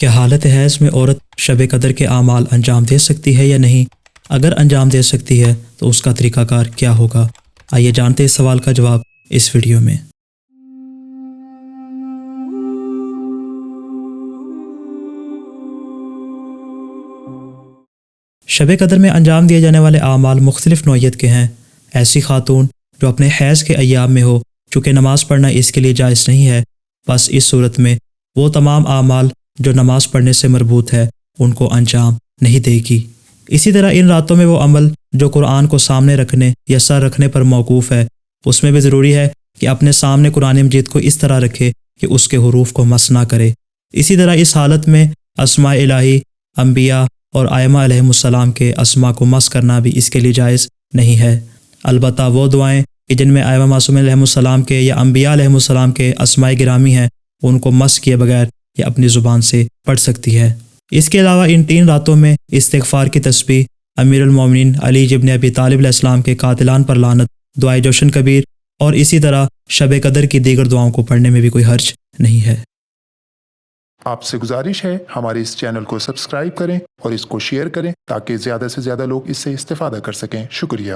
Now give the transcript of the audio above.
کیا حالت حیض میں عورت شب قدر کے اعمال انجام دے سکتی ہے یا نہیں؟ اگر انجام دے سکتی ہے تو اس کا طریقہ کار کیا ہوگا؟ آئیے جانتے ہیں اس سوال کا جواب اس ویڈیو میں۔ شب قدر میں انجام دیے جانے والے اعمال مختلف نوعیت کے ہیں۔ ایسی خاتون جو اپنے حیض کے ایام میں ہو، چونکہ نماز پڑھنا اس کے لیے جائز نہیں ہے، بس اس صورت میں وہ تمام اعمال جو نماز پڑھنے سے مربوط ہے ان کو انجام نہیں دے گی۔ اسی طرح ان راتوں میں وہ عمل جو قرآن کو سامنے رکھنے یا سر رکھنے پر موقوف ہے، اس میں بھی ضروری ہے کہ اپنے سامنے قرآن مجید کو اس طرح رکھے کہ اس کے حروف کو مس نہ کرے۔ اسی طرح اس حالت میں اسماء الہی، انبیاء اور ائمہ علیہم السلام کے اسماء کو مس کرنا بھی اس کے لیے جائز نہیں ہے۔ البتہ وہ دعائیں کہ جن میں ائمہ معصومین علیہم السلام کے یا انبیاء علیہم السلام کے اسماء گرامی ہیں، ان کو مس کیے بغیر یہ اپنی زبان سے پڑھ سکتی ہے۔ اس کے علاوہ ان 3 راتوں میں استغفار کی تسبیح، امیر المومنین علی ابن ابی طالب علیہ السلام کے قاتلان پر لعنت، دعائے جوشن کبیر اور اسی طرح شب قدر کی دیگر دعاؤں کو پڑھنے میں بھی کوئی حرج نہیں ہے۔ آپ سے گزارش ہے ہمارے اس چینل کو سبسکرائب کریں اور اس کو شیئر کریں تاکہ زیادہ سے زیادہ لوگ اس سے استفادہ کر سکیں۔ شکریہ۔